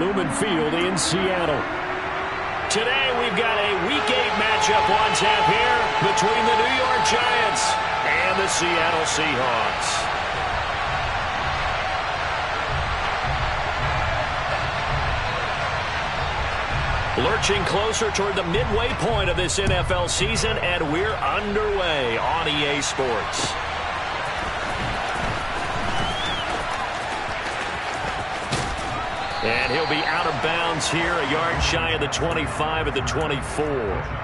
Lumen Field in Seattle. Today we've got a Week 8 matchup on tap here between the New York Giants and the Seattle Seahawks. Lurching closer toward the midway point of this NFL season, and we're underway on EA Sports. And he'll be out of bounds here, a yard shy of the 25 at the 24.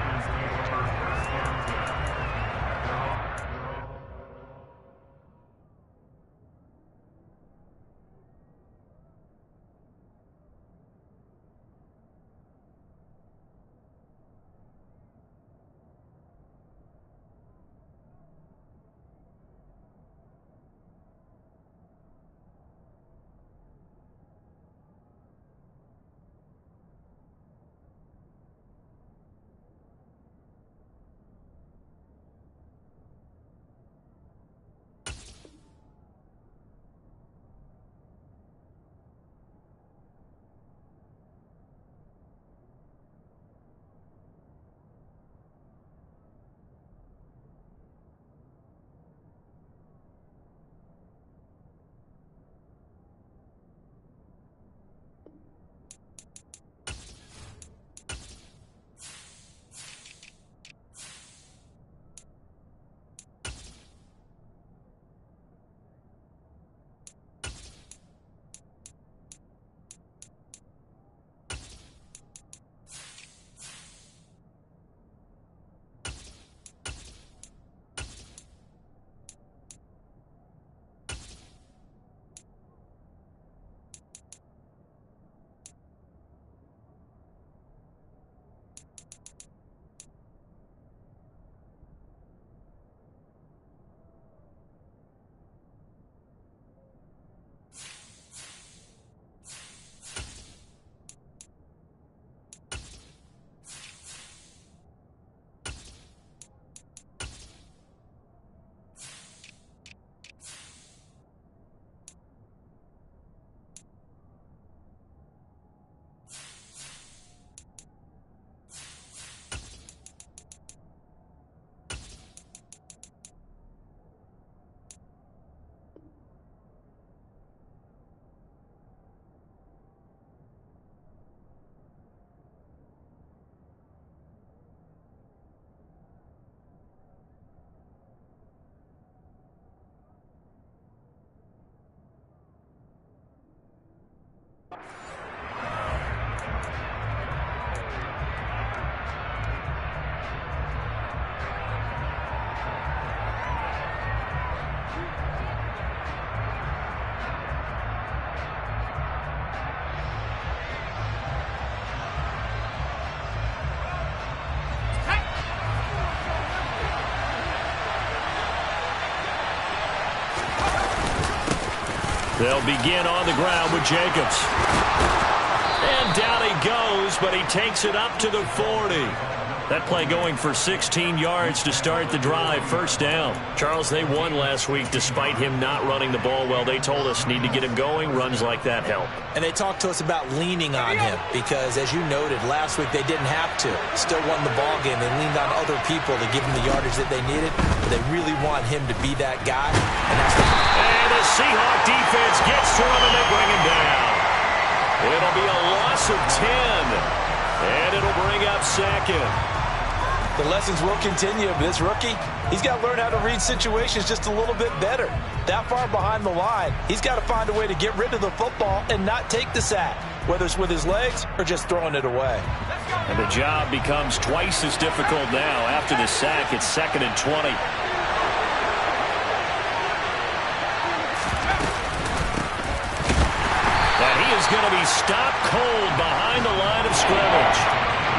They'll begin on the ground with Jacobs. And down he goes, but he takes it up to the 40. That play going for 16 yards to start the drive. First down. Charles, they won last week despite him not running the ball well. They told us need to get him going. Runs like that help. And they talked to us about leaning on him because, as you noted, last week they didn't have to. Still won the ball game. They leaned on other people to give him the yardage that they needed. But they really want him to be that guy. And the Seahawk defense gets to him and they bring him down. It'll be a loss of 10. And it'll bring up second. The lessons will continue, but this rookie, he's got to learn how to read situations just a little bit better. That far behind the line, he's got to find a way to get rid of the football and not take the sack, whether it's with his legs or just throwing it away. And the job becomes twice as difficult now. After the sack, it's 2nd and 20. And he is going to be stopped cold behind the line of scrimmage.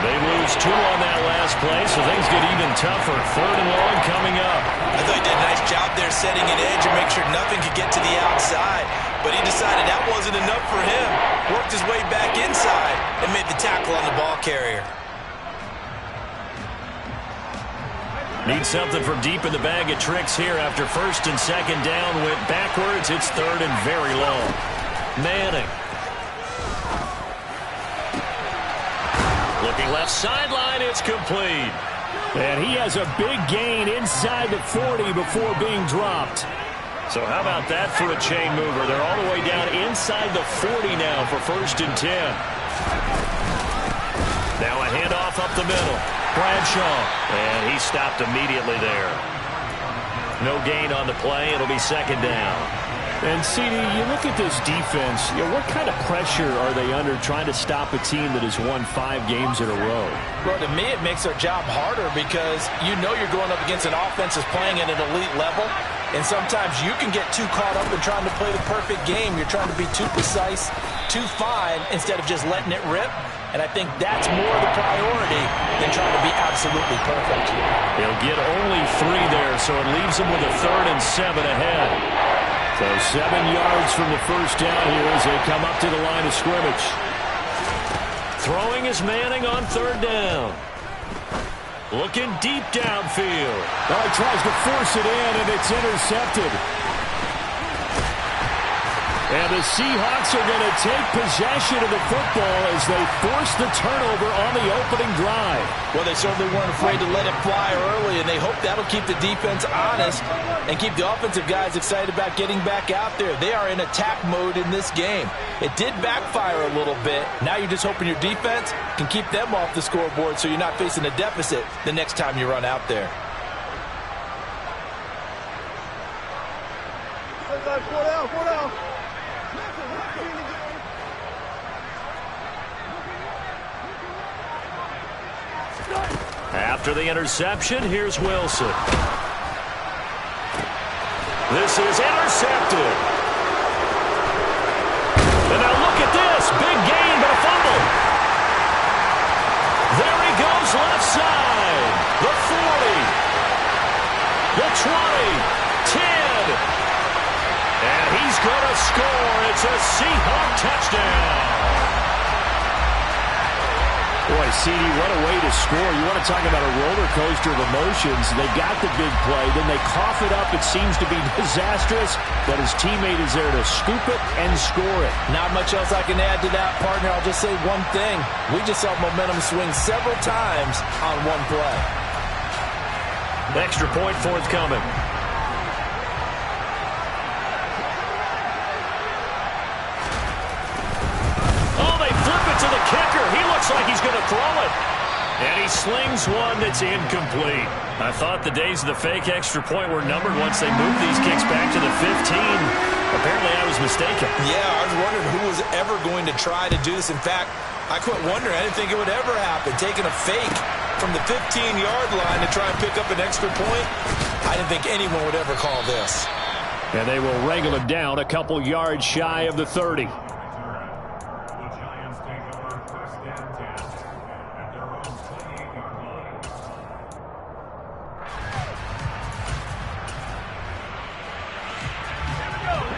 They lose 2 on that last play, so things get even tougher. 3rd and long coming up. I thought he did a nice job there setting an edge and make sure nothing could get to the outside. But he decided that wasn't enough for him. Worked his way back inside and made the tackle on the ball carrier. Need something from deep in the bag of tricks here after 1st and 2nd down. Went backwards. It's 3rd and very long. Manning. Looking left sideline, it's complete. And he has a big gain inside the 40 before being dropped. So how about that for a chain mover? They're all the way down inside the 40 now for 1st and 10. Now a handoff up the middle. Bradshaw. And he stopped immediately there. No gain on the play. It'll be 2nd down. And, CD, you look at this defense, what kind of pressure are they under trying to stop a team that has won 5 games in a row? Well, to me, it makes their job harder because you know you're going up against an offense that's playing at an elite level, and sometimes you can get too caught up in trying to play the perfect game. You're trying to be too precise, too fine, instead of just letting it rip. And I think that's more the priority than trying to be absolutely perfect. He'll get only 3 there, so it leaves him with a 3rd and 7 ahead. So 7 yards from the first down here as they come up to the line of scrimmage. Throwing is Manning on 3rd down. Looking deep downfield. Well, he tries to force it in, and it's intercepted. And the Seahawks are going to take possession of the football as they force the turnover on the opening drive. Well, they certainly weren't afraid to let it fly early, and they hope that'll keep the defense honest and keep the offensive guys excited about getting back out there. They are in attack mode in this game. It did backfire a little bit. Now you're just hoping your defense can keep them off the scoreboard so you're not facing a deficit the next time you run out there. After the interception, here's Wilson. This is intercepted. And now look at this. Big gain, but a fumble. There he goes left side. The 40. The 20. 10. And he's going to score. It's a Seahawk touchdown. Boy, CD, what a way to score. You want to talk about a roller coaster of emotions. They got the big play, then they cough it up. It seems to be disastrous, but his teammate is there to scoop it and score it. Not much else I can add to that, partner. I'll just say one thing. We just saw momentum swing several times on one play. Extra point forthcoming. To the kicker. He looks like he's going to throw it. And he slings one that's incomplete. I thought the days of the fake extra point were numbered once they moved these kicks back to the 15. Apparently I was mistaken. Yeah, I was wondering who was ever going to try to do this. In fact, I quit wondering. I didn't think it would ever happen. Taking a fake from the 15-yard line to try and pick up an extra point, I didn't think anyone would ever call this. And they will wrangle him down a couple yards shy of the 30.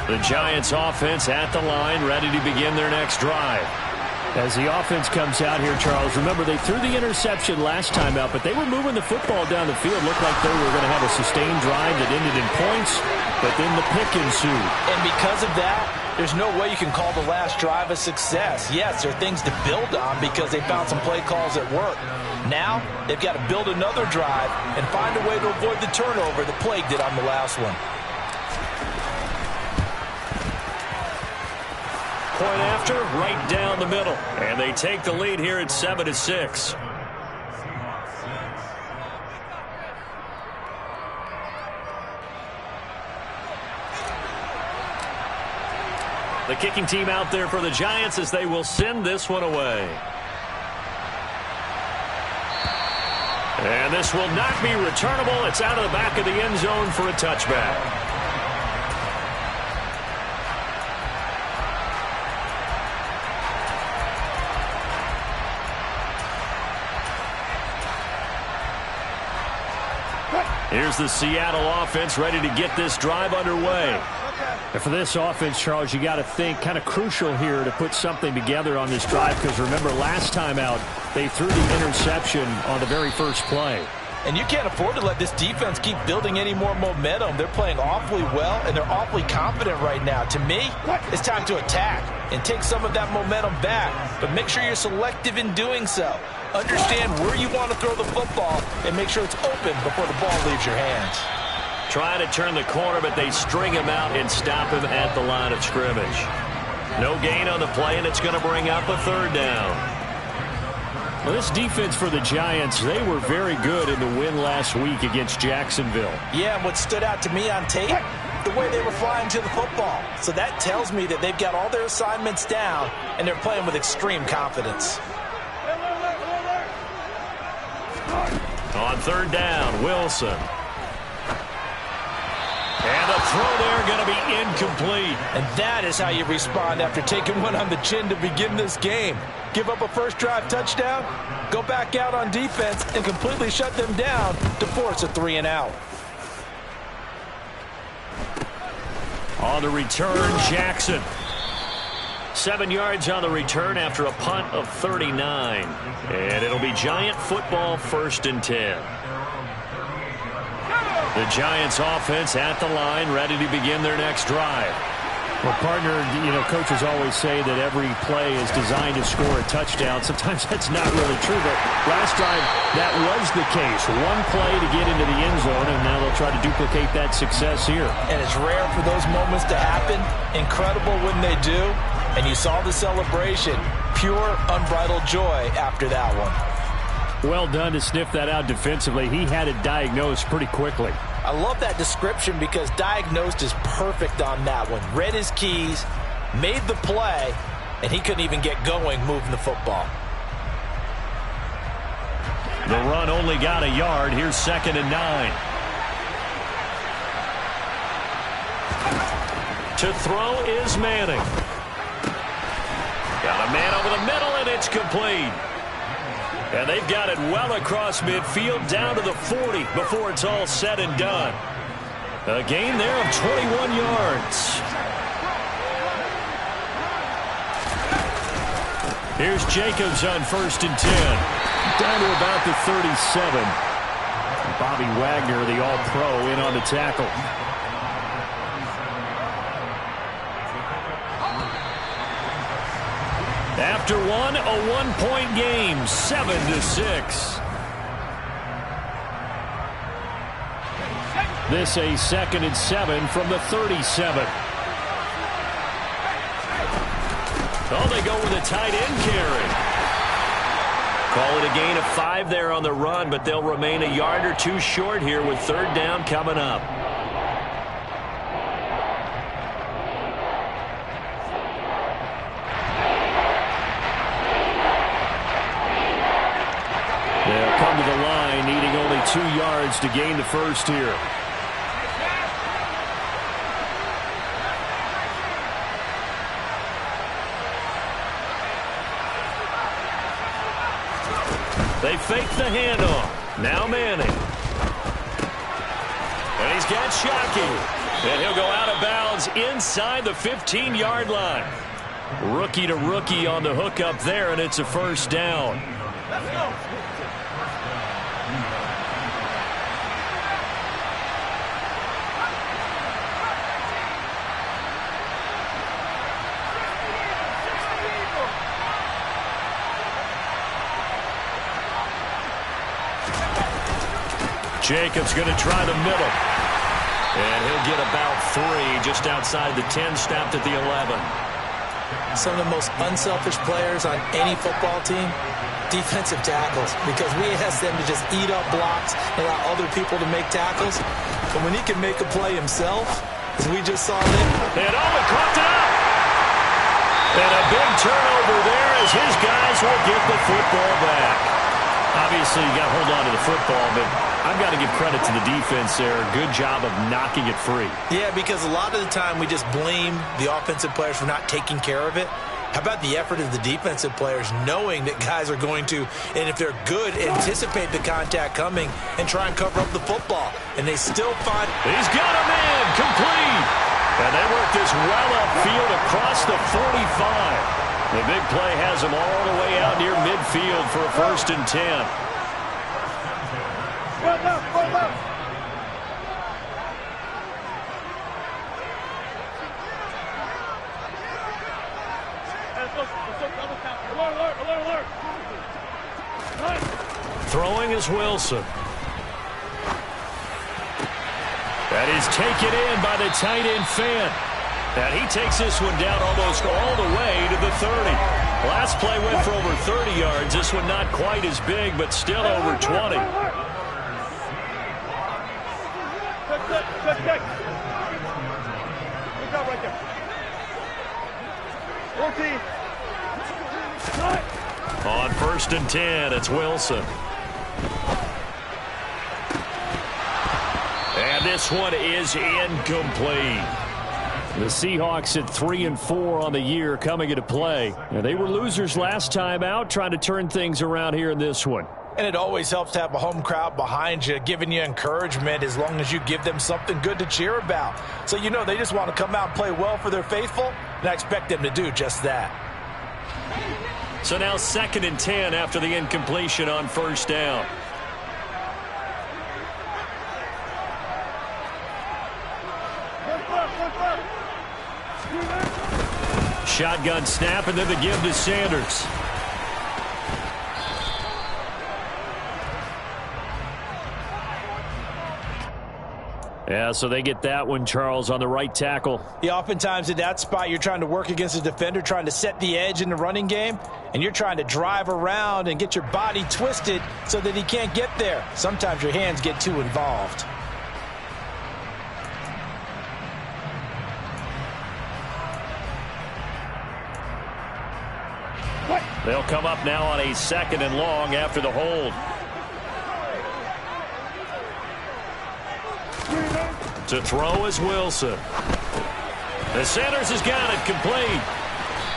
The Giants offense at the line, ready to begin their next drive. As the offense comes out here, Charles, remember they threw the interception last time out, but they were moving the football down the field. Looked like they were going to have a sustained drive that ended in points, but then the pick ensued. And because of that, there's no way you can call the last drive a success. Yes, there are things to build on because they found some play calls that work. Now, they've got to build another drive and find a way to avoid the turnover that plagued it on the last one. Point after, right down the middle. And they take the lead here at 7-6. The kicking team out there for the Giants as they will send this one away. And this will not be returnable. It's out of the back of the end zone for a touchback. Here's the Seattle offense ready to get this drive underway. And for this offense, Charles, you got to think kind of crucial here to put something together on this drive because remember last time out, they threw the interception on the very first play. And you can't afford to let this defense keep building any more momentum. They're playing awfully well, and they're awfully confident right now. To me, it's time to attack and take some of that momentum back. But make sure you're selective in doing so. Understand where you want to throw the football and make sure it's open before the ball leaves your hands. Trying to turn the corner, but they string him out and stop him at the line of scrimmage. No gain on the play, and it's going to bring up a third down. Well, this defense for the Giants, they were very good in the win last week against Jacksonville. Yeah, and what stood out to me on tape, the way they were flying to the football. So that tells me that they've got all their assignments down, and they're playing with extreme confidence. On third down, Wilson. And the throw there going to be incomplete. And that is how you respond after taking one on the chin to begin this game. Give up a first drive touchdown, go back out on defense, and completely shut them down to force a 3-and-out. On the return, Jackson. 7 yards on the return after a punt of 39. And it'll be Giant football, 1st and 10. The Giants offense at the line, ready to begin their next drive. Well, partner, coaches always say that every play is designed to score a touchdown. Sometimes that's not really true, but last drive, that was the case. One play to get into the end zone, and now they'll try to duplicate that success here. And it's rare for those moments to happen. Incredible when they do. And you saw the celebration. Pure, unbridled joy after that one. Well done to sniff that out defensively. He had it diagnosed pretty quickly. I love that description because diagnosed is perfect on that one. Read his keys, made the play, and he couldn't even get going moving the football. The run only got a yard. Here's 2nd and 9. To throw is Manning. Got a man over the middle, and it's complete. And they've got it well across midfield down to the 40 before it's all said and done. A gain there of 21 yards. Here's Jacobs on 1st and 10. Down to about the 37. Bobby Wagner, the All-Pro, in on the tackle. After one, a one-point game, 7-6. This a 2nd and 7 from the 37. Oh, they go with a tight end carry. Call it a gain of 5 there on the run, but they'll remain a yard or two short here with 3rd down coming up. They'll come to the line, needing only 2 yards to gain the first here. They fake the handoff. Now Manning. And he's got Shockey. And he'll go out of bounds inside the 15-yard line. Rookie to rookie on the hook up there, and it's a 1st down. Let's go. Jacobs going to try the middle. And he'll get about 3 just outside the 10, stopped at the 11. Some of the most unselfish players on any football team, defensive tackles, because we ask them to just eat up blocks and allow other people to make tackles. But when he can make a play himself, as we just saw there. And he caught it up. And a big turnover there as his guys will get the football back. Obviously, you got to hold on to the football, but I've got to give credit to the defense there. Good job of knocking it free. Yeah, because a lot of the time we just blame the offensive players for not taking care of it. How about the effort of the defensive players knowing that guys are going to, and if they're good, anticipate the contact coming and try and cover up the football. And they still find... He's got a man, complete. And they work this well upfield across the 45. The big play has them all the way out near midfield for a 1st and 10. Throwing is Wilson. That is taken in by the tight end Fant. And he takes this one down almost all the way to the 30. Last play went for over 30 yards. This one not quite as big, but still over 20. On 1st and 10, it's Wilson. And this one is incomplete. The Seahawks at 3-4 on the year coming into play. Now, they were losers last time out, trying to turn things around here in this one. And it always helps to have a home crowd behind you, giving you encouragement as long as you give them something good to cheer about. So you know they just want to come out and play well for their faithful, and I expect them to do just that. So now 2nd and 10 after the incompletion on 1st down. Shotgun snap, and then the give to Sanders. Yeah, so they get that one, Charles, on the right tackle. Yeah, oftentimes in that spot, you're trying to work against a defender, trying to set the edge in the running game, and you're trying to drive around and get your body twisted so that he can't get there. Sometimes your hands get too involved. They'll come up now on a 2nd and long after the hold. To throw is Wilson. The Sanders has got it complete.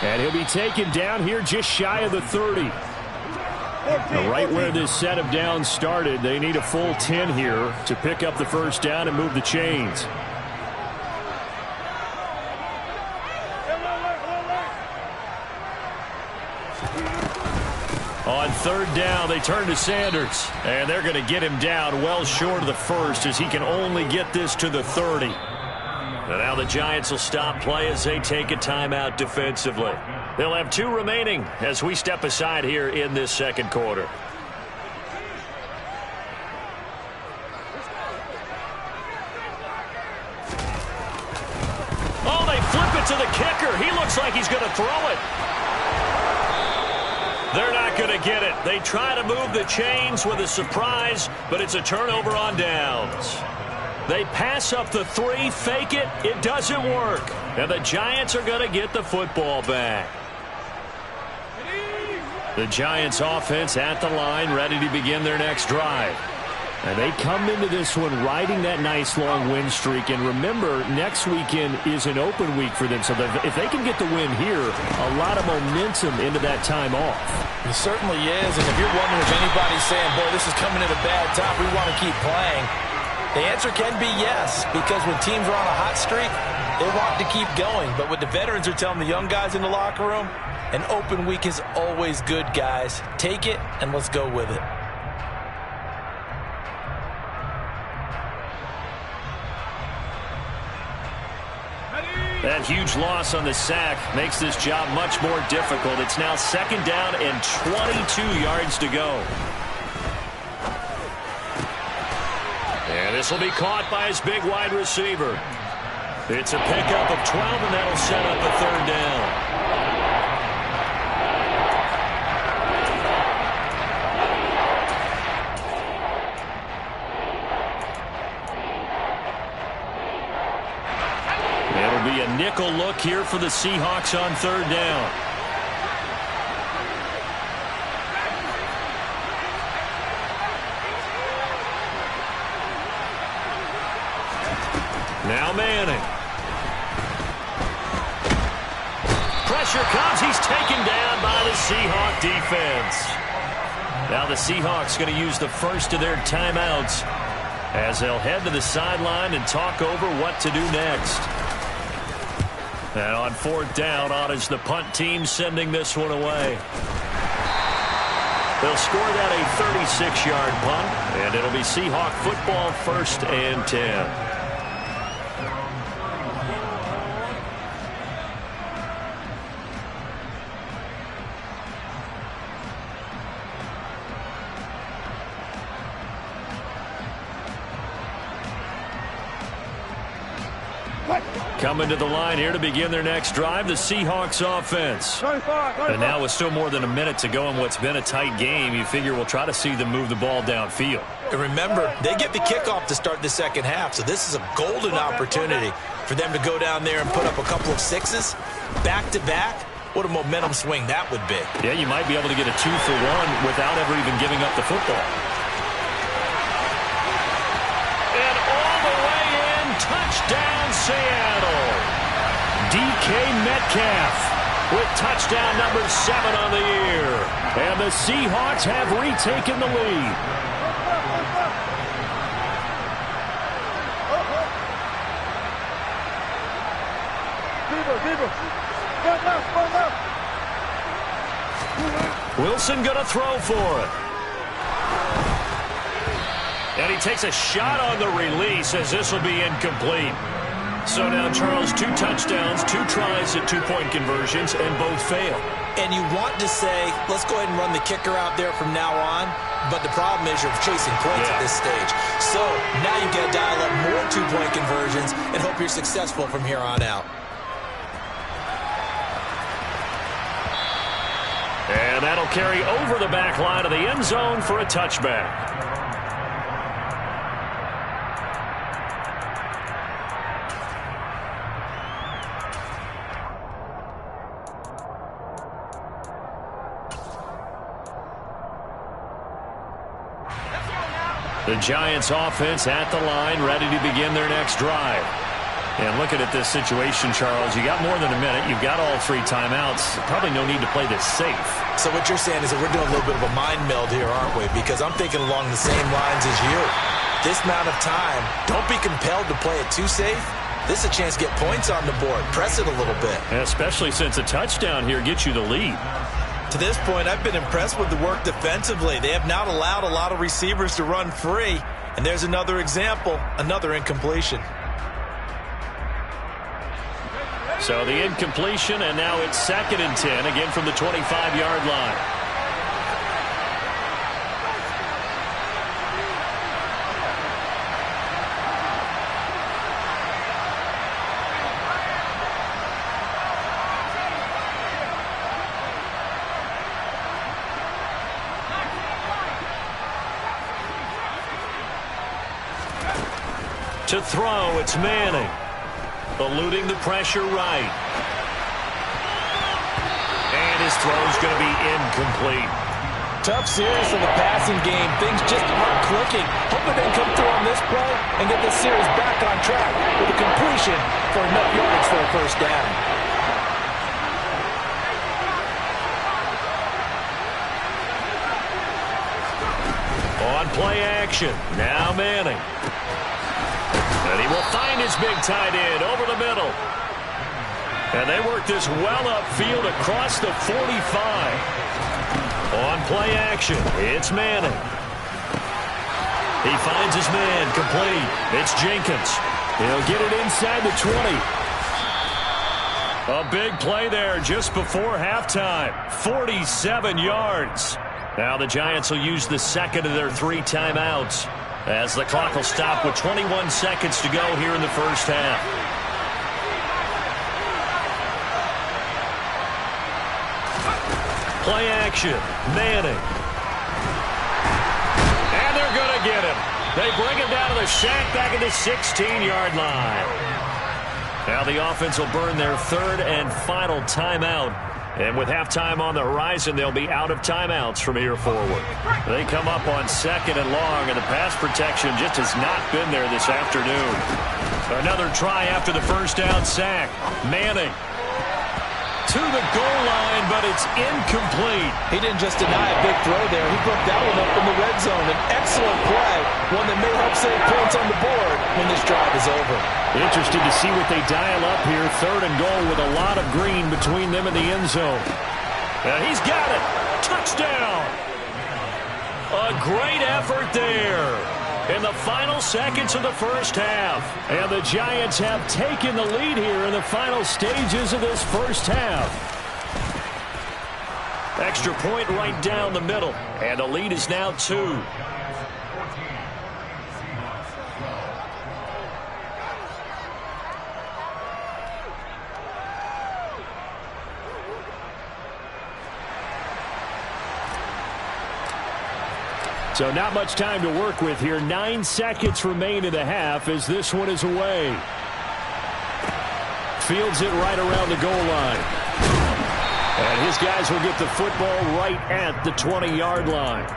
And he'll be taken down here just shy of the 30. Now, right where this set of downs started, they need a full 10 here to pick up the 1st down and move the chains. On 3rd down, they turn to Sanders. And they're going to get him down well short of the 1st as he can only get this to the 30. And now the Giants will stop play as they take a timeout defensively. They'll have 2 remaining as we step aside here in this 2nd quarter. Oh, they flip it to the kicker. He looks like he's going to throw it. They're not going to get it. They try to move the chains with a surprise, but it's a turnover on downs. They pass up the 3, fake it. It doesn't work. And the Giants are going to get the football back. The Giants offense at the line, ready to begin their next drive. And they come into this one riding that nice long win streak. And remember, next weekend is an open week for them. So if they can get the win here, a lot of momentum into that time off. It certainly is. And if you're wondering if anybody's saying, boy, this is coming at a bad time, we want to keep playing, the answer can be yes. Because when teams are on a hot streak, they want to keep going. But what the veterans are telling the young guys in the locker room, an open week is always good, guys. Take it and let's go with it. That huge loss on the sack makes this job much more difficult. It's now 2nd down and 22 yards to go. And this will be caught by his big wide receiver. It's a pickup of 12, and that'll set up a 3rd down. Be a nickel look here for the Seahawks on 3rd down. Now Manning. Pressure comes. He's taken down by the Seahawk defense. Now the Seahawks going to use the first of their timeouts as they'll head to the sideline and talk over what to do next. And on 4th down, on is the punt team sending this one away. They'll score that a 36-yard punt, and it'll be Seahawk football, 1st and 10. Coming to the line here to begin their next drive, the Seahawks offense. And now with still more than a minute to go in what's been a tight game, you figure we'll try to see them move the ball downfield. And remember, they get the kickoff to start the second half, so this is a golden opportunity for them to go down there and put up a couple of sixes back-to-back. What a momentum swing that would be. Yeah, you might be able to get a 2-for-1 without ever even giving up the football. And all the way in, touchdown Seattle. DK Metcalf with touchdown number 7 on the year. And the Seahawks have retaken the lead. Wilson going to throw for it. And he takes a shot on the release as this will be incomplete. So now, Charles, 2 touchdowns, 2 tries at 2-point conversions, and both fail. And you want to say, let's go ahead and run the kicker out there from now on, but the problem is you're chasing points at this stage. So now you've got to dial up more 2-point conversions and hope you're successful from here on out. And that'll carry over the back line of the end zone for a touchback. The Giants offense at the line, ready to begin their next drive. And looking at this situation, Charles, you got more than a minute. You've got all 3 timeouts. Probably no need to play this safe. So what you're saying is that we're doing a little bit of a mind meld here, aren't we? Because I'm thinking along the same lines as you. This amount of time, don't be compelled to play it too safe. This is a chance to get points on the board. Press it a little bit. Especially since a touchdown here gets you the lead. To this point, I've been impressed with the work defensively. They have not allowed a lot of receivers to run free. And there's another example, another incompletion. So the incompletion, and now it's 2nd and 10, again from the 25-yard line. To throw, it's Manning. Eluding the pressure right. And his throw's going to be incomplete. Tough series of the passing game. Things just aren't clicking. Hoping they can come through on this play and get this series back on track with a completion for enough yards for a first down. On play action. Now Manning. And he will find his big tight end over the middle. And they work this well upfield across the 45. On play action, it's Manning. He finds his man, complete. It's Jenkins. He'll get it inside the 20. A big play there just before halftime. 47 yards. Now the Giants will use the 2nd of their 3 timeouts, as the clock will stop with 21 seconds to go here in the first half. Play action, Manning. And they're going to get him. They bring him down to the sack back at the 16-yard line. Now the offense will burn their 3rd and final timeout. And with halftime on the horizon, they'll be out of timeouts from here forward. They come up on 2nd and long, and the pass protection just has not been there this afternoon. Another try after the first down sack. Manning to the goal line, but it's incomplete. He didn't just deny a big throw there. He broke that one up in the red zone. An excellent play, one that may help save points on the board when this drive is over. Interested to see what they dial up here. 3rd and goal with a lot of green between them and the end zone. And he's got it. Touchdown. A great effort there in the final seconds of the first half. And the Giants have taken the lead here in the final stages of this first half. Extra point right down the middle. And the lead is now 2. So not much time to work with here. 9 seconds remain in the half as this one is away. Fields it right around the goal line. And his guys will get the football right at the 20-yard line.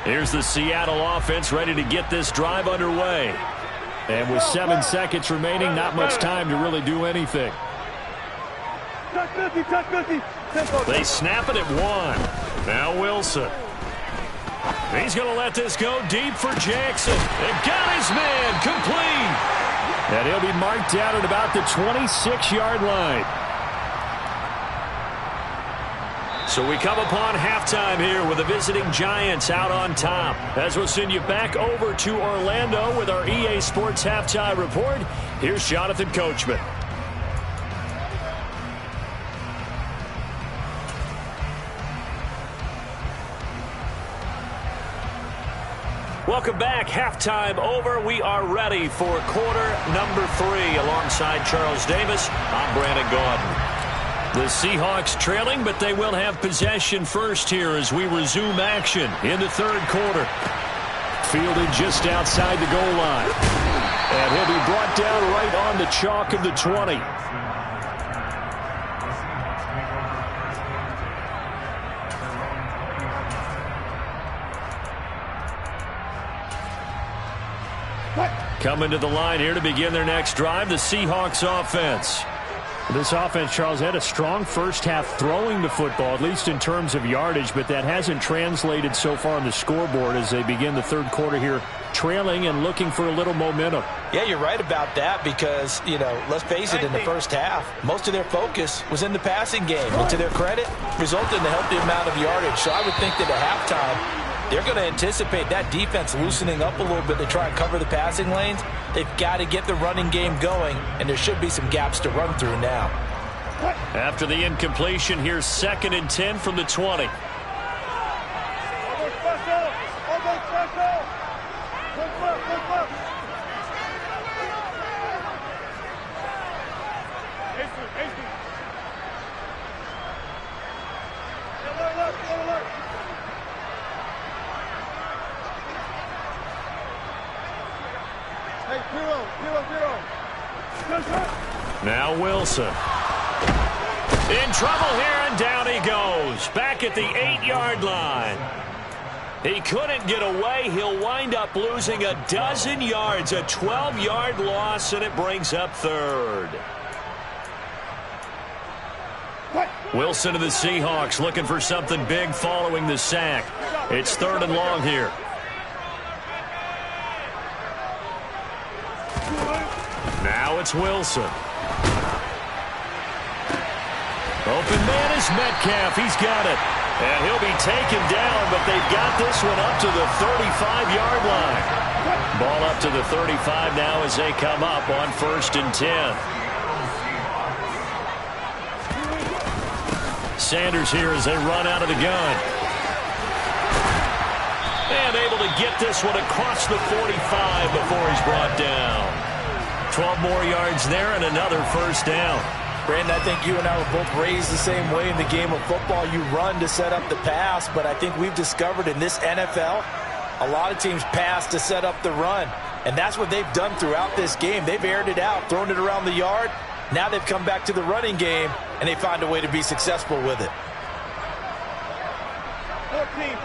Here's the Seattle offense ready to get this drive underway. And with 7 seconds remaining, not much time to really do anything. They snap it at 1. Now Wilson. He's going to let this go deep for Jackson. They've got his man complete. And he'll be marked down at about the 26-yard line. So we come upon halftime here with the visiting Giants out on top. As we'll send you back over to Orlando with our EA Sports Halftime Report, here's Jonathan Coachman. Welcome back. Halftime over. We are ready for quarter number 3. Alongside Charles Davis, I'm Brandon Gaudin. The Seahawks trailing, but they will have possession first here as we resume action in the third quarter. Fielded just outside the goal line. And he'll be brought down right on the chalk of the 20. Coming to the line here to begin their next drive, the Seahawks offense. This offense, Charles, had a strong first half throwing the football, at least in terms of yardage, but that hasn't translated so far on the scoreboard as they begin the third quarter here, trailing and looking for a little momentum. Yeah, you're right about that because, let's face it, in the first half, most of their focus was in the passing game. And to their credit, resulted in a healthy amount of yardage. So I would think that at halftime, they're going to anticipate that defense loosening up a little bit to try and cover the passing lanes. They've got to get the running game going, and there should be some gaps to run through now. After the incompletion, here's 2nd and 10 from the 20. Now Wilson. In trouble here, and down he goes. Back at the 8-yard line. He couldn't get away. He'll wind up losing a dozen yards, a 12-yard loss, and it brings up third. Wilson to the Seahawks looking for something big following the sack. It's 3rd and long here. Now it's Wilson. Open man is Metcalf. He's got it. And he'll be taken down, but they've got this one up to the 35-yard line. Ball up to the 35 now as they come up on 1st and 10. Sanders here as they run out of the gun. And able to get this one across the 45 before he's brought down. 12 more yards there and another 1st down. Brandon, I think you and I were both raised the same way in the game of football. You run to set up the pass, but I think we've discovered in this NFL, a lot of teams pass to set up the run. And that's what they've done throughout this game. They've aired it out, thrown it around the yard. Now they've come back to the running game, and they find a way to be successful with it. 14.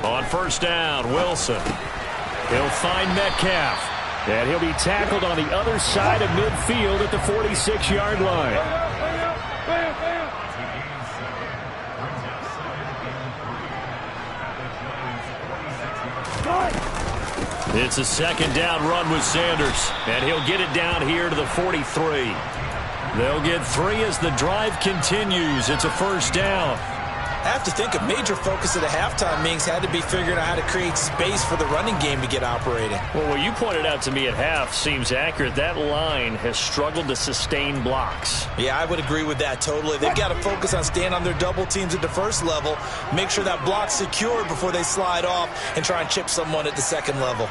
On first down, Wilson. He'll find Metcalf. And he'll be tackled on the other side of midfield at the 46-yard line. It's a second down run with Sanders. And he'll get it down here to the 43. They'll get 3 as the drive continues. It's a first down. I have to think a major focus of the halftime meetings had to be figuring out how to create space for the running game to get operating. Well, what you pointed out to me at half seems accurate. That line has struggled to sustain blocks. Yeah, I would agree with that totally. They've got to focus on staying on their double teams at the first level, make sure that block's secured before they slide off and try and chip someone at the second level.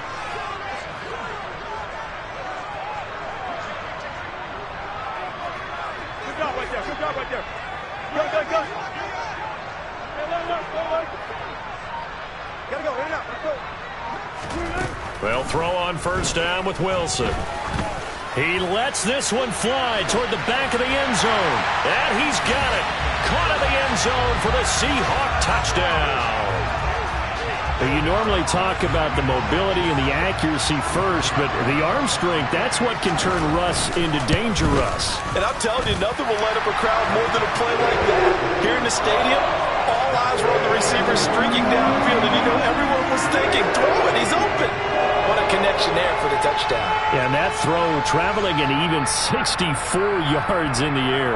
Good job right there. Good job right there. Go, go, go. Gotta go, in and out, let's go. They'll throw on first down with Wilson. He lets this one fly toward the back of the end zone. And he's got it. Caught in the end zone for the Seahawk touchdown. You normally talk about the mobility and the accuracy first, but the arm strength, that's what can turn Russ into Danger Russ. And I'm telling you, nothing will light up a crowd more than a play like that. Here in the stadium, all eyes were on the receiver streaking downfield, and you know everyone was thinking, throw it, he's open. What a connection there for the touchdown. Yeah, and that throw traveling an even 64 yards in the air.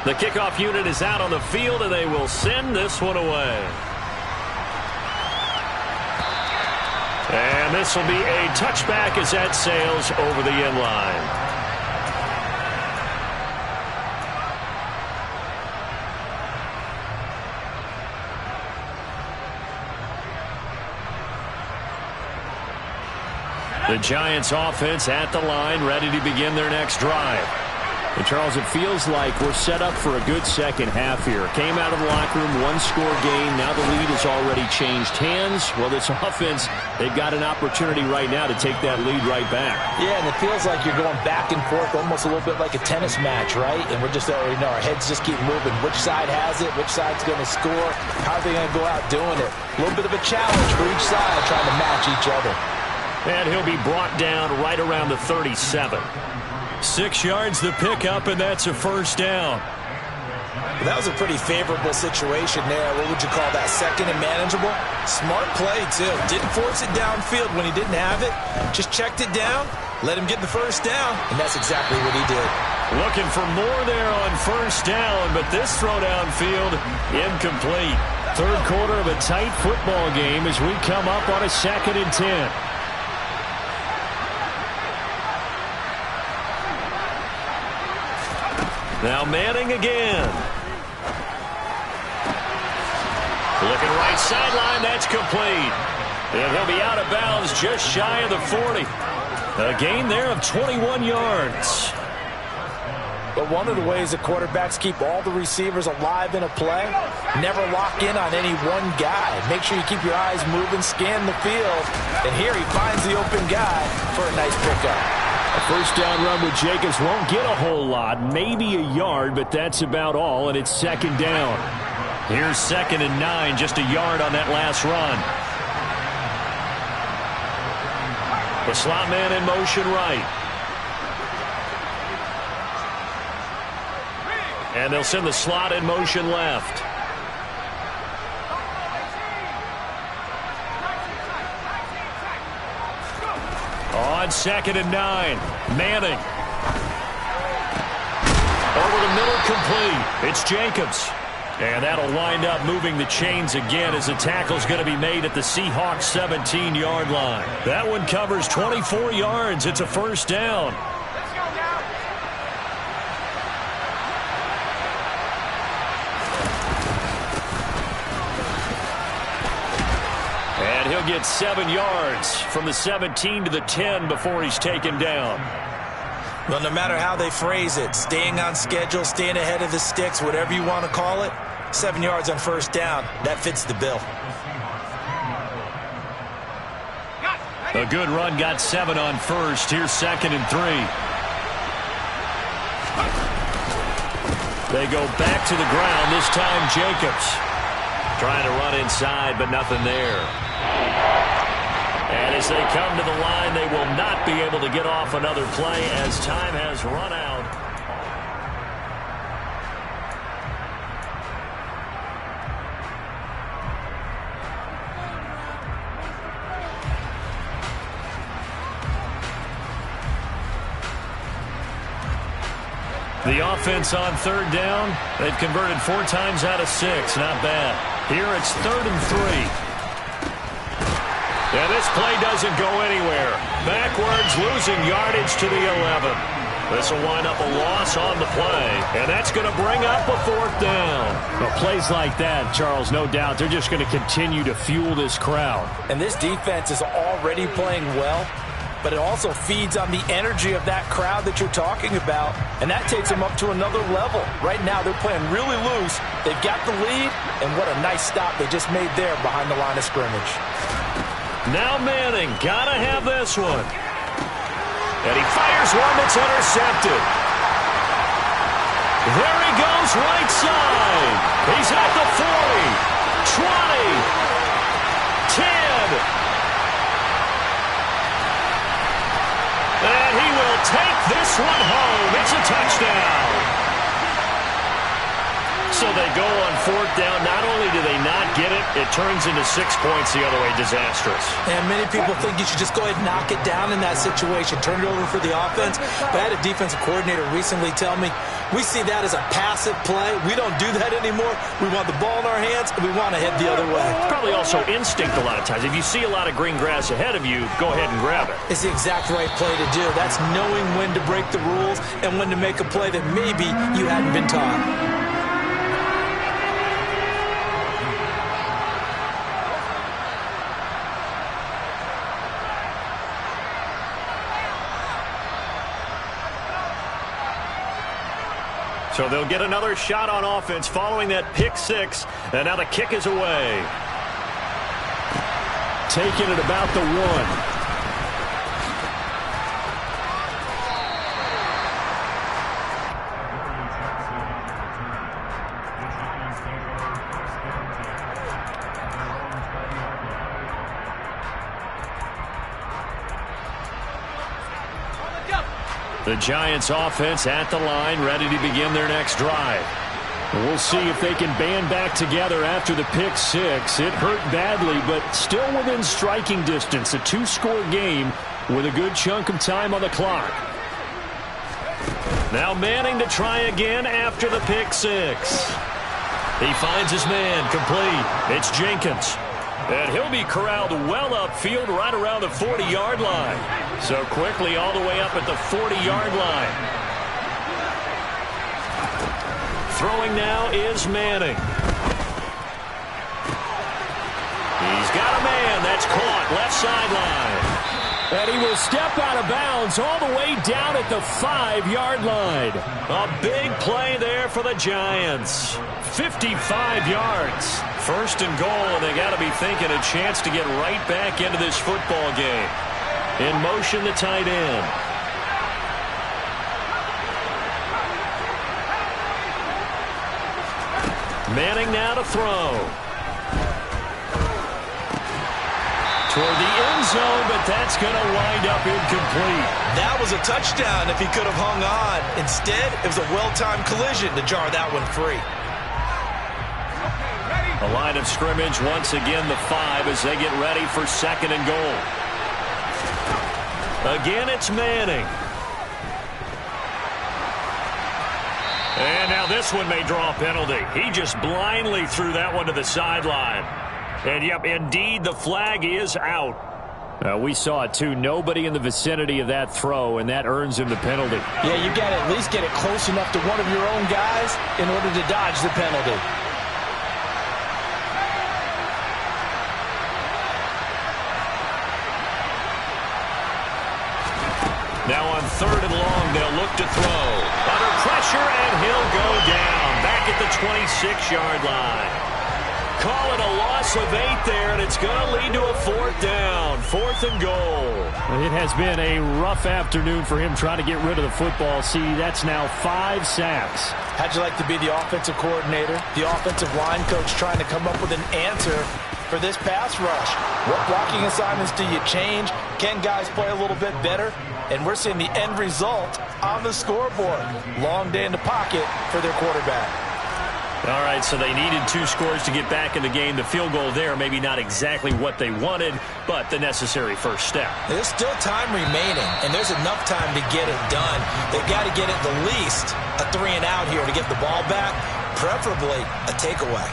The kickoff unit is out on the field, and they will send this one away. And this will be a touchback as that sails over the end line. The Giants offense at the line, ready to begin their next drive. And, Charles, it feels like we're set up for a good second half here. Came out of the locker room, one-score game. Now the lead has already changed hands. Well, this offense, they've got an opportunity right now to take that lead right back. Yeah, and it feels like you're going back and forth almost a little bit like a tennis match, right? And we're just already know our heads just keep moving. Which side has it? Which side's going to score? How are they going to go out doing it? A little bit of a challenge for each side trying to match each other. And he'll be brought down right around the 37. 6 yards the pickup, and that's a first down. Well, that was a pretty favorable situation there. What would you call that? Second and manageable? Smart play, too. Didn't force it downfield when he didn't have it. Just checked it down, let him get the first down, and that's exactly what he did. Looking for more there on first down, but this throw downfield, incomplete. Third quarter of a tight football game as we come up on a 2nd and 10. Now Manning again. Looking right sideline, that's complete. And he'll be out of bounds just shy of the 40. A gain there of 21 yards. But one of the ways the quarterbacks keep all the receivers alive in a play, never lock in on any one guy. Make sure you keep your eyes moving, scan the field. And here he finds the open guy for a nice pickup. A first down run with Jacobs won't get a whole lot, maybe a yard, but that's about all, and it's second down. Here's 2nd and 9, just a yard on that last run. The slot man in motion right. And they'll send the slot in motion left. On 2nd and 9, Manning. Over the middle, complete. It's Jacobs. And that'll wind up moving the chains again as the tackle's going to be made at the Seahawks 17-yard line. That one covers 24 yards. It's a first down. And he'll get 7 yards from the 17 to the 10 before he's taken down. Well, no matter how they phrase it, staying on schedule, staying ahead of the sticks, whatever you want to call it, 7 yards on first down, that fits the bill. A good run, got 7 on first. Here's 2nd and 3. They go back to the ground, this time Jacobs. Trying to run inside, but nothing there. And as they come to the line, they will not be able to get off another play as time has run out. The offense on 3rd down. They've converted 4 times out of 6. Not bad. Here it's 3rd and 3. And this play doesn't go anywhere. Backwards, losing yardage to the 11. This will wind up a loss on the play. And that's going to bring up a 4th down. Well, plays like that, Charles, no doubt, they're just going to continue to fuel this crowd. And this defense is already playing well, but it also feeds on the energy of that crowd that you're talking about, and that takes them up to another level. Right now, they're playing really loose. They've got the lead, and what a nice stop they just made there behind the line of scrimmage. Now Manning, gotta have this one. And he fires one that's intercepted. There he goes, right side. He's at the 40, 20, 10. And he will take this one home. It's a touchdown. So they go on 4th down. Not only do they not get it, it turns into 6 points the other way. Disastrous. And many people think you should just go ahead and knock it down in that situation. Turn it over for the offense. But I had a defensive coordinator recently tell me, we see that as a passive play. We don't do that anymore. We want the ball in our hands, and we want to head the other way. Probably also instinct a lot of times. If you see a lot of green grass ahead of you, go ahead and grab it. It's the exact right play to do. That's knowing when to break the rules and when to make a play that maybe you hadn't been taught. So they'll get another shot on offense following that pick 6. And now the kick is away. Taking it about the 1. The Giants offense at the line, ready to begin their next drive. We'll see if they can band back together after the pick 6. It hurt badly, but still within striking distance. A 2-score game with a good chunk of time on the clock. Now Manning to try again after the pick 6. He finds his man, complete. It's Jenkins. And he'll be corralled well upfield right around the 40-yard line. So quickly all the way up at the 40-yard line. Throwing now is Manning. He's got a man. That's caught left sideline. And he will step out of bounds all the way down at the 5-yard line. A big play there for the Giants. 55 yards. 1st and goal, and they got to be thinking a chance to get right back into this football game. In motion, the tight end. Manning now to throw. Toward the end zone, but that's going to wind up incomplete. That was a touchdown if he could have hung on. Instead, it was a well-timed collision to jar that one free. A line of scrimmage once again the 5 as they get ready for 2nd and goal. Again, it's Manning. And now this one may draw a penalty. He just blindly threw that one to the sideline. And, yep, indeed, the flag is out. We saw it, too. Nobody in the vicinity of that throw, and that earns him the penalty. Yeah, you got to at least get it close enough to one of your own guys in order to dodge the penalty. Now on 3rd and long, they'll look to throw. Under pressure, and he'll go down. Back at the 26-yard line. call it a loss of 8 there, and it's going to lead to a 4th down. 4th and goal. It has been a rough afternoon for him trying to get rid of the football. See, that's now 5 sacks. How'd you like to be the offensive coordinator, the offensive line coach trying to come up with an answer for this pass rush? What blocking assignments do you change? Can guys play a little bit better? And we're seeing the end result on the scoreboard. Long day in the pocket for their quarterback. All right, so they needed 2 scores to get back in the game. The field goal there, maybe not exactly what they wanted, but the necessary first step. There's still time remaining, and there's enough time to get it done. They've got to get at the least a 3 and out here to get the ball back, preferably a takeaway.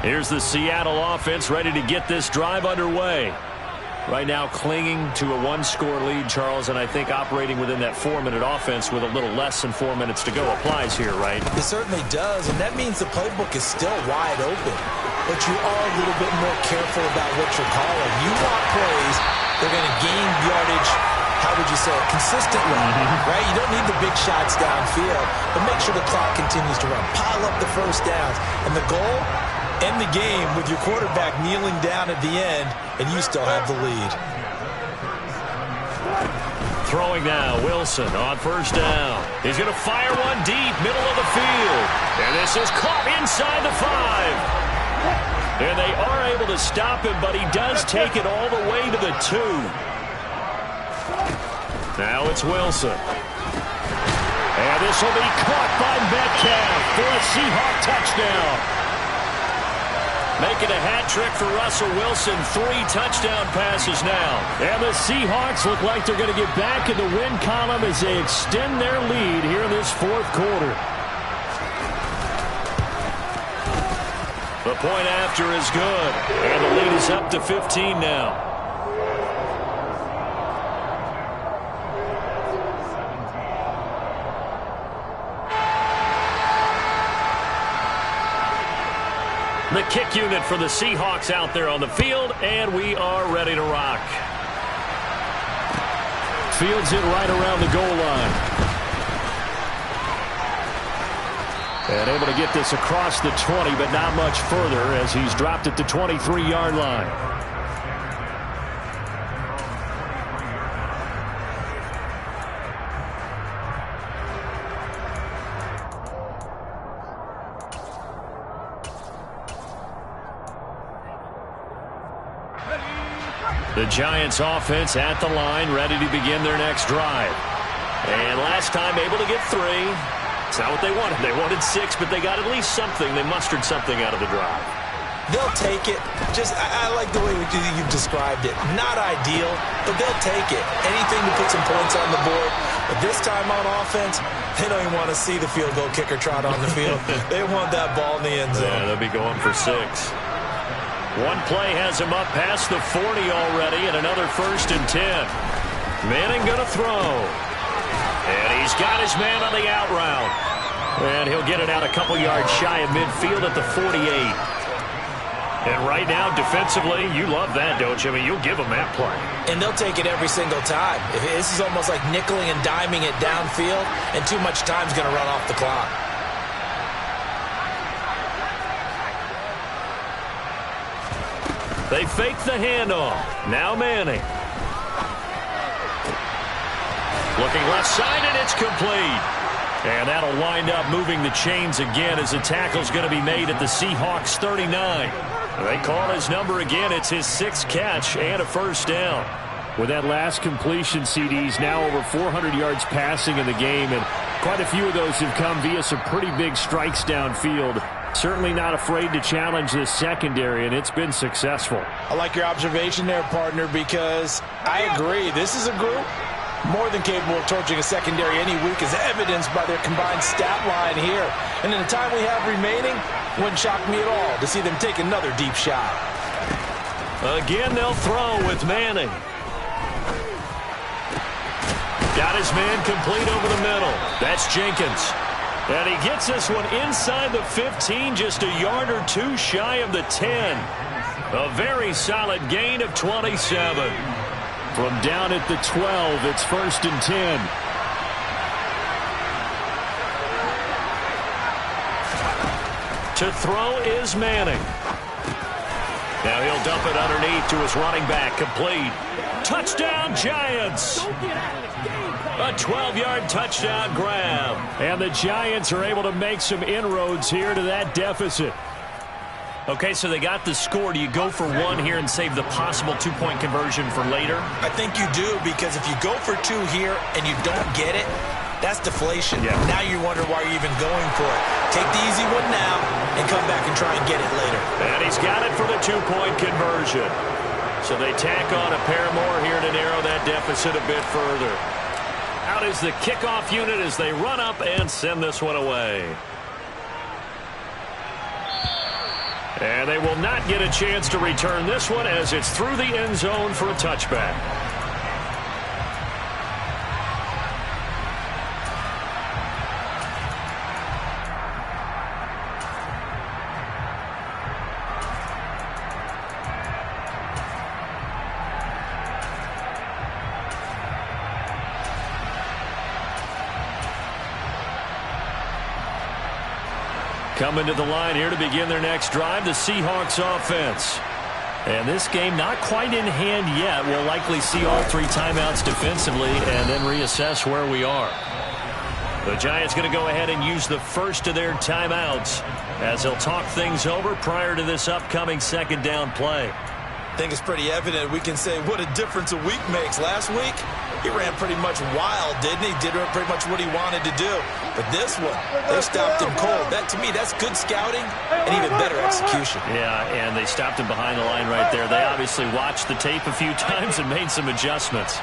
Here's the Seattle offense ready to get this drive underway. Right now clinging to a 1-score lead, Charles, and I think operating within that 4-minute offense with a little less than 4 minutes to go applies here, right? It certainly does, and that means the playbook is still wide open. But you are a little bit more careful about what you're calling. You want plays that are going to gain yardage, how would you say it, consistently, right? You don't need the big shots downfield, but make sure the clock continues to run. Pile up the first downs, and the goal, end the game with your quarterback kneeling down at the end, and you still have the lead. Throwing now, Wilson on first down. He's going to fire one deep, middle of the field. And this is caught inside the 5. And they are able to stop him, but he does take it all the way to the 2. Now it's Wilson. And this will be caught by Metcalf for a Seahawk touchdown. Making a hat trick for Russell Wilson. 3 touchdown passes now. And the Seahawks look like they're going to get back in the win column as they extend their lead here in this 4th quarter. The point after is good. And the lead is up to 15 now. The kick unit for the Seahawks out there on the field, and we are ready to rock. Fields it right around the goal line. And able to get this across the 20, but not much further as he's dropped it to 23-yard line. The Giants offense at the line, ready to begin their next drive. And last time able to get 3. It's not what they wanted. They wanted 6, but they got at least something. They mustered something out of the drive. They'll take it. I like the way you've described it. Not ideal, but they'll take it. Anything to put some points on the board. But this time on offense, they don't even want to see the field goal kicker trot on the field. They want that ball in the end zone. Yeah, they'll be going for 6. One play has him up past the 40 already, and another 1st and 10. Manning going to throw. And he's got his man on the out route. And he'll get it out a couple yards shy of midfield at the 48. And right now, defensively, you love that, don't you? I mean, you'll give them that play. And they'll take it every single time. This is almost like nickeling and diming it downfield, and too much time's going to run off the clock. They fake the handoff. Now Manning. Looking left side, and it's complete. And that'll wind up moving the chains again as the tackle's going to be made at the Seahawks 39. They call his number again. It's his 6th catch and a 1st down. With that last completion, CD's now over 400 yards passing in the game, and quite a few of those have come via some pretty big strikes downfield. Certainly not afraid to challenge this secondary, and it's been successful. I like your observation there, partner, because I agree. This is a group more than capable of torching a secondary any week, as evidenced by their combined stat line here. And in the time we have remaining, wouldn't shock me at all to see them take another deep shot. Again, they'll throw with Manning. Got his man complete over the middle. That's Jenkins. And he gets this one inside the 15, just a yard or 2 shy of the 10. A very solid gain of 27. From down at the 12, it's 1st and 10. To throw is Manning. Now he'll dump it underneath to his running back. Complete. Touchdown, Giants. A 12-yard touchdown grab. And the Giants are able to make some inroads here to that deficit. Okay, so they got the score. Do you go for one here and save the possible two-point conversion for later? I think you do, because if you go for two here and you don't get it, that's deflation. Yeah. Now you wonder why you're even going for it. Take the easy one now and come back and try and get it later. And he's got it for the two-point conversion. So they tack on a pair more here to narrow that deficit a bit further. Out is the kickoff unit as they run up and send this one away. And they will not get a chance to return this one as it's through the end zone for a touchback. Coming to the line here to begin their next drive, the Seahawks offense. And this game not quite in hand yet. We'll likely see all three timeouts defensively and then reassess where we are. The Giants going to go ahead and use the first of their timeouts as they'll talk things over prior to this upcoming second down play. I think it's pretty evident. We can say what a difference a week makes. Last week, he ran pretty much wild, didn't he? Did pretty much what he wanted to do. But this one, they stopped him cold. That, to me, that's good scouting and even better execution. Yeah, and they stopped him behind the line right there. They obviously watched the tape a few times and made some adjustments.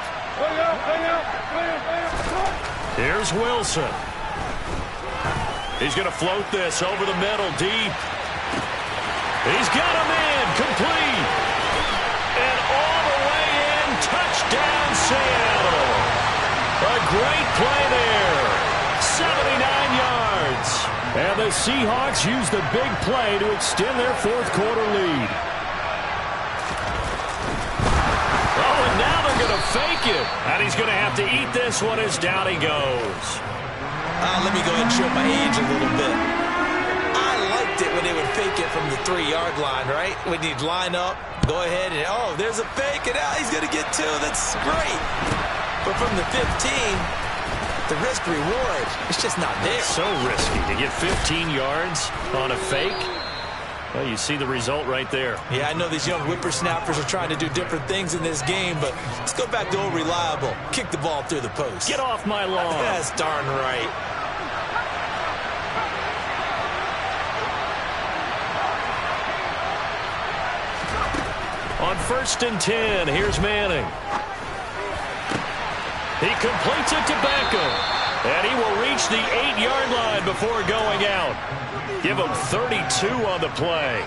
Here's Wilson. He's going to float this over the middle, deep. He's got him in, complete. And all the way in, touchdown Seattle. A great play there. 79 yards. And the Seahawks use the big play to extend their fourth quarter lead. Oh, and now they're going to fake it. And he's going to have to eat this one as down he goes. Let me go ahead and show my age a little bit. I liked it when they would fake it from the 3-yard line, right? When you'd line up, go ahead and, oh, there's a fake, and now he's going to get two. That's great. But from the 15, the risk-reward, it's just not there. So risky to get 15 yards on a fake. Well, you see the result right there. Yeah, I know these young whippersnappers are trying to do different things in this game, but let's go back to old reliable. Kick the ball through the post. Get off my lawn. That's darn right. On 1st and 10, here's Manning. He completes it to Beckham. And he will reach the 8-yard line before going out. Give him 32 on the play.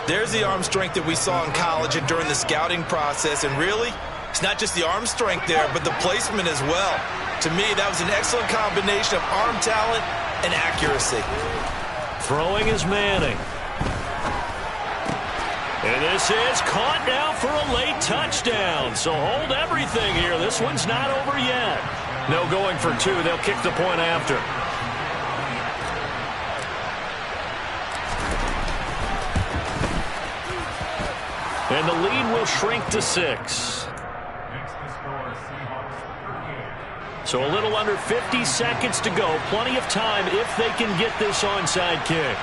There's the arm strength that we saw in college and during the scouting process. And really, it's not just the arm strength there, but the placement as well. To me, that was an excellent combination of arm talent and accuracy. Throwing is Manning. And this is caught now for a late touchdown. So hold everything here. This one's not over yet. No going for two. They'll kick the point after. And the lead will shrink to 6. So a little under 50 seconds to go. Plenty of time if they can get this onside kick.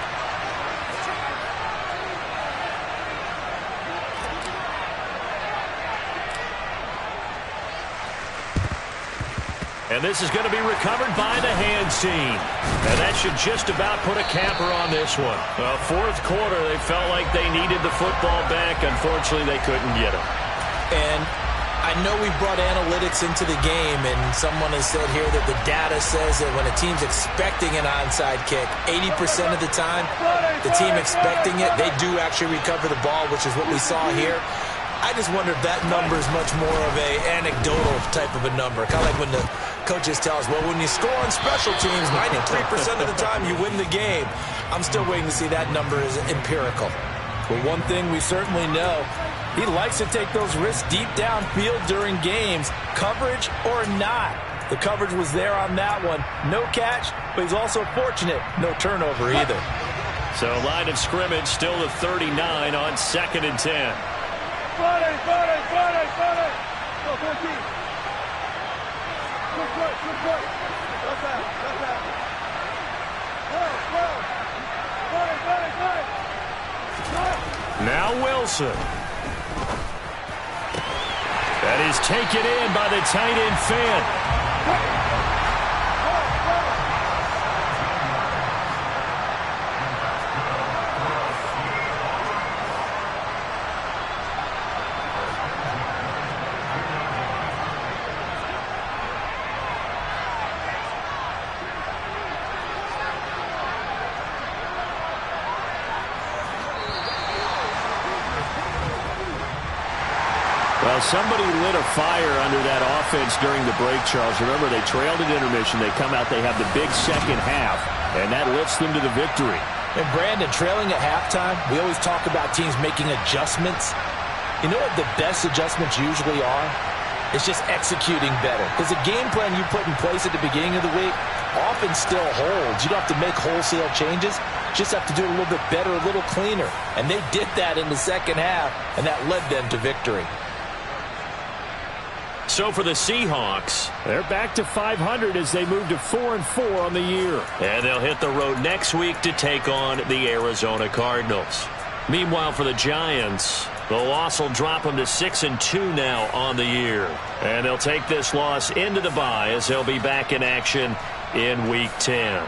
And this is going to be recovered by the hands team. And that should just about put a capper on this one. Well, fourth quarter, they felt like they needed the football back. Unfortunately, they couldn't get it. And I know we brought analytics into the game, and someone has said here that the data says that when a team's expecting an onside kick, 80% of the time, the team expecting it, they do actually recover the ball, which is what we saw here. I just wonder if that number is much more of a anecdotal type of a number. Kind of like when the coaches tell us, well, when you score on special teams, 93% of the time you win the game. I'm still waiting to see that number is empirical. Well, one thing we certainly know, he likes to take those risks deep downfield during games, coverage or not. The coverage was there on that one. No catch, but he's also fortunate. No turnover either. So line of scrimmage still the 39 on 2nd and 10. Friday. Go, 14. Good play. That's out. Friday. Now Wilson. That is taken in by the tight end Fant. Well, somebody lit a fire under that offense during the break, Charles. Remember, they trailed at intermission. They come out, they have the big second half, and that lifts them to the victory. And Brandon, trailing at halftime, we always talk about teams making adjustments. You know what the best adjustments usually are? It's just executing better. Because the game plan you put in place at the beginning of the week often still holds. You don't have to make wholesale changes. You just have to do it a little bit better, a little cleaner. And they did that in the second half, and that led them to victory. So for the Seahawks, they're back to 500 as they move to 4-4 on the year. And they'll hit the road next week to take on the Arizona Cardinals. Meanwhile, for the Giants, the loss will drop them to 6-2 now on the year. And they'll take this loss into the bye as they'll be back in action in Week 10.